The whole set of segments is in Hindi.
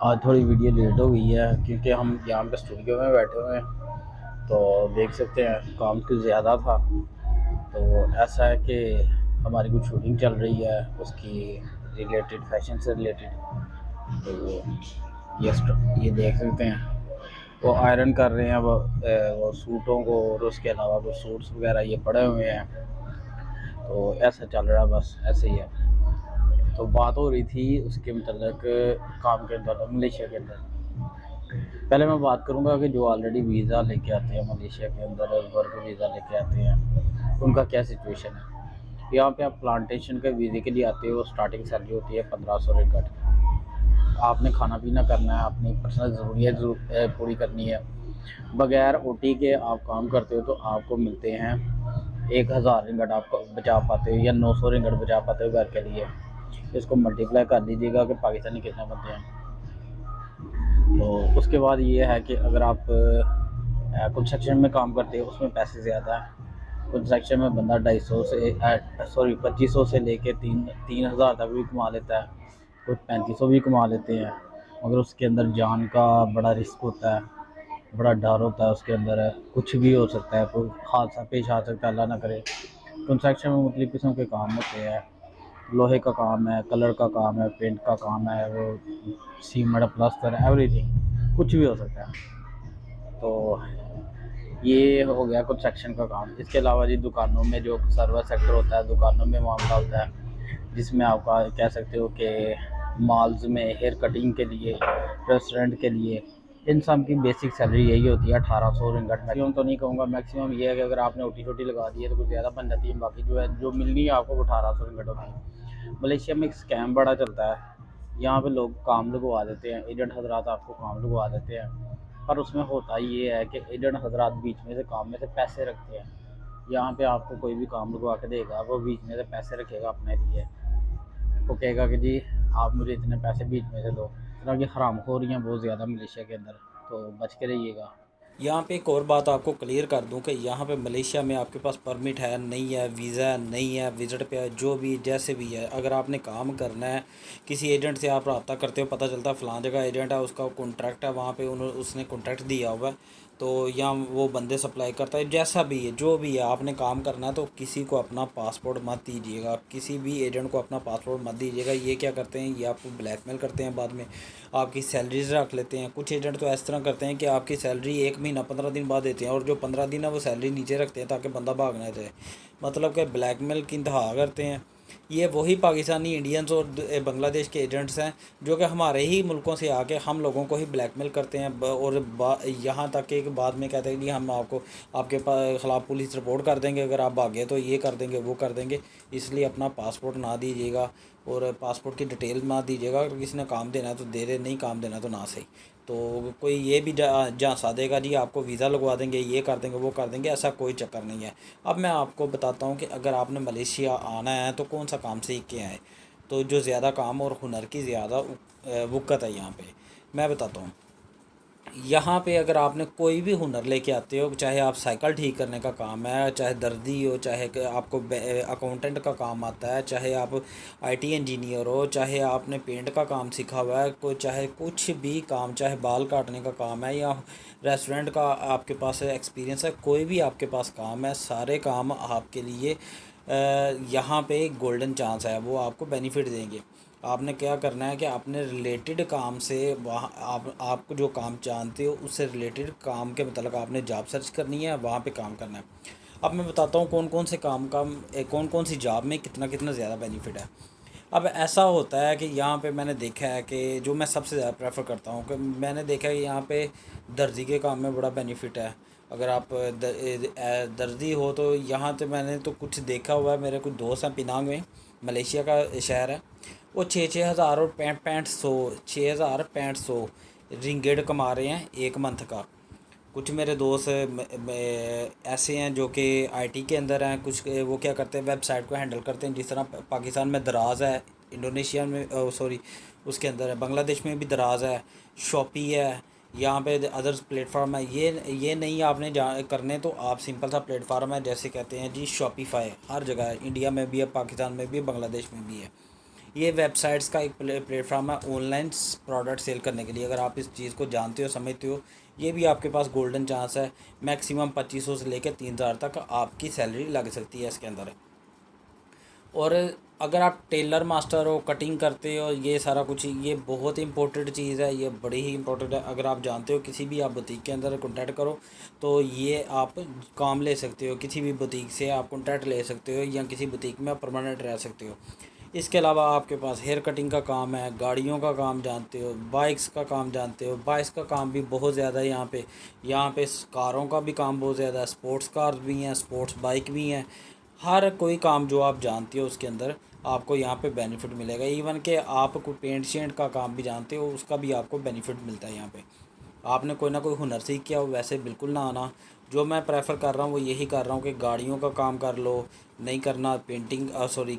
आज थोड़ी वीडियो लेट हो गई है क्योंकि हम यहाँ पे स्टूडियो में बैठे हुए हैं। तो देख सकते हैं काम कुछ ज़्यादा था। तो ऐसा है कि हमारी कुछ शूटिंग चल रही है उसकी रिलेटेड, फैशन से रिलेटेड। तो ये देख सकते हैं वो आयरन कर रहे हैं वो सूटों को, और उसके अलावा कुछ सूट्स वगैरह ये पड़े हुए हैं। तो ऐसा चल रहा है, बस ऐसे ही है। तो बात हो रही थी उसके मतलब काम के अंदर, मलेशिया के अंदर। पहले मैं बात करूंगा कि जो ऑलरेडी वीज़ा लेके आते हैं मलेशिया के अंदर, वर्क वीज़ा लेके आते हैं, उनका क्या सिचुएशन है। यहाँ पे आप प्लांटेशन के वीज़े के लिए आते हो, स्टार्टिंग सैलरी होती है 1500 रिंगट। आपने खाना पीना करना है, अपनी पर्सनल ज़रूरियात पूरी करनी है। बगैर ओटी के आप काम करते हो तो आपको मिलते हैं 1000 रिंगट आप बचा पाते हो, या 900 रिंगट बचा पाते हो घर के लिए। इसको मल्टीप्लाई कर लीजिएगा कि पाकिस्तानी कितने बनते हैं। तो उसके बाद ये है कि अगर आप कंस्ट्रक्शन में काम करते हो उसमें पैसे ज़्यादा हैं। कंस्ट्रक्शन में बंदा 250 से 2500 से लेके 3000 तक भी कमा लेता है, कुछ 3500 भी कमा लेते हैं। मगर उसके अंदर जान का बड़ा रिस्क होता है, बड़ा डर होता है उसके अंदर। कुछ भी हो सकता है, कोई हादसा पेश आ सकता है, अल्लाह ना करे। कंस्ट्रक्शन में मुख्तलिफ़ किस्म के काम होते हैं। लोहे का काम है, कलर का काम है, पेंट का काम है, वो सीमेंट प्लास्टर एवरीथिंग, कुछ भी हो सकता है। तो ये हो गया कंस्ट्रक्शन का काम। इसके अलावा जी दुकानों में जो सर्विस सेक्टर होता है, दुकानों में मामला होता है, जिसमें आपका कह सकते हो कि मॉल्स में हेयर कटिंग के लिए, रेस्टोरेंट के लिए, इन सब की बेसिक सैलरी यही होती है 1800 रिंगट। मैक्सिमम तो नहीं कहूँगा, मैक्सिमम ये है कि अगर आपने ओटी छोटी लगा दी है तो कुछ ज़्यादा बन जाती है। बाकी जो है, जो मिलनी है आपको, वो 1800 रिंगट होती है। मलेशिया में एक स्कैम बड़ा चलता है। यहाँ पे लोग काम लगवा देते हैं, एजेंट हजरात आपको काम लगवा देते हैं। पर उसमें होता ये है कि एजेंट हजरात बीच में से काम में से पैसे रखते हैं। यहाँ पे आपको कोई भी काम लगवा के देगा, वो बीच में से पैसे रखेगा अपने लिए। वो कहेगा कि जी आप मुझे इतने पैसे बीच में से दो। इस तरह की हरामखोरियाँ बहुत ज़्यादा मलेशिया के अंदर, तो बच के रहिएगा। यहाँ पे एक और बात आपको क्लियर कर दूं कि यहाँ पे मलेशिया में आपके पास परमिट है नहीं है, वीज़ा है नहीं है, विज़िट पे है, जो भी जैसे भी है, अगर आपने काम करना है, किसी एजेंट से आप रब्ता करते हो, पता चलता है फ़लाँ जगह एजेंट है, उसका कॉन्ट्रैक्ट है वहाँ पे, उसने कॉन्ट्रैक्ट दिया हुआ है, तो यहाँ वो बंदे सप्लाई करता है। जैसा भी है, जो भी है, आपने काम करना है तो किसी को अपना पासपोर्ट मत दीजिएगा, किसी भी एजेंट को अपना पासपोर्ट मत दीजिएगा। ये क्या करते हैं, ये आपको ब्लैकमेल करते हैं, बाद में आपकी सैलरीज रख लेते हैं। कुछ एजेंट तो इस तरह करते हैं कि आपकी सैलरी 1 महीना 15 दिन बाद देते हैं, और जो 15 दिन है वो सैलरी नीचे रखते हैं ताकि बंदा भाग ना जाए। मतलब कि ब्लैकमेल की इंतहा करते हैं। ये वही पाकिस्तानी, इंडियंस और बांग्लादेश के एजेंट्स हैं जो कि हमारे ही मुल्कों से आके हम लोगों को ही ब्लैकमेल करते हैं, और यहाँ तक कि बाद में कहते हैं कि हम आपको, आपके ख़िलाफ़ पुलिस रिपोर्ट कर देंगे, अगर आप भागे तो ये कर देंगे, वो कर देंगे। इसलिए अपना पासपोर्ट ना दीजिएगा, और पासपोर्ट की डिटेल ना दीजिएगा। अगर किसी ने काम देना है तो दे दे, नहीं काम देना तो ना सही। तो कोई ये भी झांसा देगा जी आपको वीज़ा लगवा देंगे, ये कर देंगे, वो कर देंगे, ऐसा कोई चक्कर नहीं है। अब मैं आपको बताता हूँ कि अगर आपने मलेशिया आना है तो कौन सा काम सीख के आए। तो जो ज़्यादा काम और हुनर की ज़्यादा वक़्त है यहाँ पे, मैं बताता हूँ। यहाँ पे अगर आपने कोई भी हुनर लेके आते हो, चाहे आप साइकिल ठीक करने का काम है, चाहे दर्जी हो, चाहे आपको अकाउंटेंट का काम आता है, चाहे आप आईटी इंजीनियर हो, चाहे आपने पेंट का काम सीखा हुआ है, कोई चाहे कुछ भी काम, चाहे बाल काटने का काम है, या रेस्टोरेंट का आपके पास एक्सपीरियंस है, कोई भी आपके पास काम है, सारे काम आपके लिए यहाँ पे गोल्डन चांस है, वो आपको बेनिफिट देंगे। आपने क्या करना है कि आपने रिलेटेड काम से, वहाँ आपको जो काम जानते हो उससे रिलेटेड काम के मतलब आपने जॉब सर्च करनी है, वहाँ पे काम करना है। अब मैं बताता हूँ कौन कौन से काम का, कौन कौन सी जॉब में कितना कितना ज़्यादा बेनिफिट है। अब ऐसा होता है कि यहाँ पे मैंने देखा है कि जो मैं सबसे ज़्यादा प्रेफर करता हूँ, कि मैंने देखा है कि यहाँ पे दर्जी के काम में बड़ा बेनिफिट है। अगर आप दर्जी हो तो यहाँ तो मैंने तो कुछ देखा हुआ है, मेरे कुछ दोस्त हैं पिनांग में, मलेशिया का शहर है, वो 6,000 और 6500, 6,000 6500 रिंगेट कमा रहे हैं एक मंथ का। कुछ मेरे दोस्त ऐसे हैं जो कि आईटी के अंदर हैं, कुछ वो क्या करते हैं, वेबसाइट को हैंडल करते हैं। जिस तरह पाकिस्तान में दराज है, इंडोनेशिया में सॉरी उसके अंदर है, बांग्लादेश में भी दराज है, शॉपी है, यहाँ पे अदर्स प्लेटफार्म है। ये नहीं आपने करने, तो आप सिंपल सा प्लेटफार्म है, जैसे कहते हैं जी शॉपिफाई, हर जगह है, इंडिया में भी है, पाकिस्तान में भी है, बांग्लादेश में भी है। ये वेबसाइट्स का एक प्लेटफॉर्म है ऑनलाइन प्रोडक्ट सेल करने के लिए। अगर आप इस चीज़ को जानते हो, समझते हो, ये भी आपके पास गोल्डन चांस है। मैक्सिमम 2500 से लेकर 3000 तक आपकी सैलरी लग सकती है इसके अंदर। और अगर आप टेलर मास्टर हो, कटिंग करते हो, ये सारा कुछ, ये बहुत इंपॉर्टेंट चीज़ है, ये बड़ी ही इंपॉर्टेंट है। अगर आप जानते हो, किसी भी आप बुटीक के अंदर कॉन्टैक्ट करो तो ये आप काम ले सकते हो। किसी भी बुटीक से आप कॉन्टैक्ट ले सकते हो या किसी बुटीक में आप परमानेंट रह सकते हो। इसके अलावा आपके पास हेयर कटिंग का काम है, गाड़ियों का काम जानते हो, बाइक्स का काम जानते हो। बाइक्स का काम भी बहुत ज़्यादा है यहाँ पे कारों का भी काम बहुत ज़्यादा है, स्पोर्ट्स कार भी हैं, स्पोर्ट्स बाइक भी हैं। हर कोई काम जो आप जानते हो उसके अंदर आपको यहाँ पे बेनिफिट मिलेगा। इवन कि आप कोई पेंट शेंट का काम भी जानते हो, उसका भी आपको बेनिफिट मिलता है यहाँ पे। आपने कोई ना कोई हुनर सीख किया हो, वैसे बिल्कुल ना आना। जो मैं प्रेफर कर रहा हूँ वो यही कर रहा हूँ कि गाड़ियों का काम कर लो, नहीं करना पेंटिंग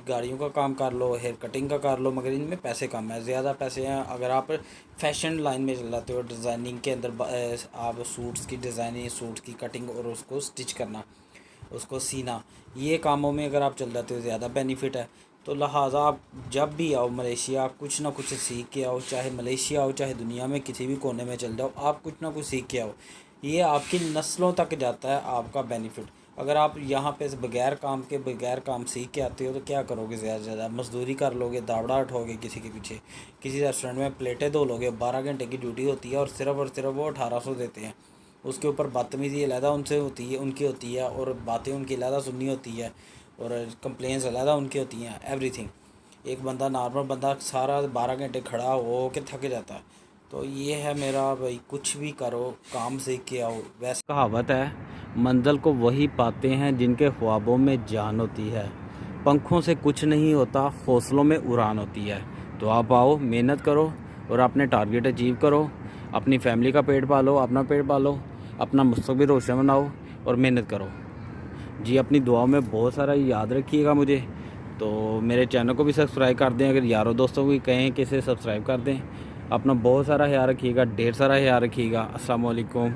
गाड़ियों का काम कर लो, हेयर कटिंग का कर लो, मगर इनमें पैसे कम है, ज़्यादा पैसे हैं। अगर आप फैशन लाइन में चल जाते हो, डिज़ाइनिंग के अंदर आप सूट्स की डिज़ाइनिंग, सूट्स की कटिंग और उसको स्टिच करना, उसको सीना, ये कामों में अगर आप चल जाते हो ज़्यादा बेनिफिट है। तो लिहाजा आप जब भी आओ मलेशिया, कुछ ना कुछ सीख के आओ। चाहे मलेशिया आओ, चाहे दुनिया में किसी भी कोने में चल जाओ, आप कुछ ना कुछ सीख के आओ। ये आपकी नस्लों तक जाता है आपका बेनिफिट। अगर आप यहाँ पे बगैर काम के, बगैर काम सीख के आते हो तो क्या करोगे? ज़्यादा से ज़्यादा मजदूरी कर लोगे, दावड़ा उठोगे किसी के पीछे, किसी रेस्टोरेंट में प्लेटें धो लोगे। 12 घंटे की ड्यूटी होती है और सिर्फ वो 1800 देते हैं। उसके ऊपर बदतमीज़ी अलहदा उनसे होती है, उनकी होती है, और बातें उनकी अलहदा सुननी होती है, और कंप्लेंट्स अलहदा उनकी होती हैं, एवरीथिंग। एक बंदा, नॉर्मल बंदा, सारा 12 घंटे खड़ा हो के थक जाता है। तो ये है मेरा भाई, कुछ भी करो, काम सीख के आओ। वैसे कहावत है, मंजिल को वही पाते हैं जिनके ख्वाबों में जान होती है। पंखों से कुछ नहीं होता, हौसलों में उड़ान होती है। तो आप आओ, मेहनत करो और अपने टारगेट अचीव करो। अपनी फैमिली का पेट पालो, अपना पेट पालो, अपना मुस्तकबिल रोशन बनाओ और मेहनत करो। जी, अपनी दुआओं में बहुत सारा याद रखिएगा मुझे। तो मेरे चैनल को भी सब्सक्राइब कर दें, अगर यारों दोस्तों को भी कहें कि इसे सब्सक्राइब कर दें। अपना बहुत सारा ख्याल रखिएगा, ढेर सारा ख्याल रखिएगा। अस्सलाम वालेकुम।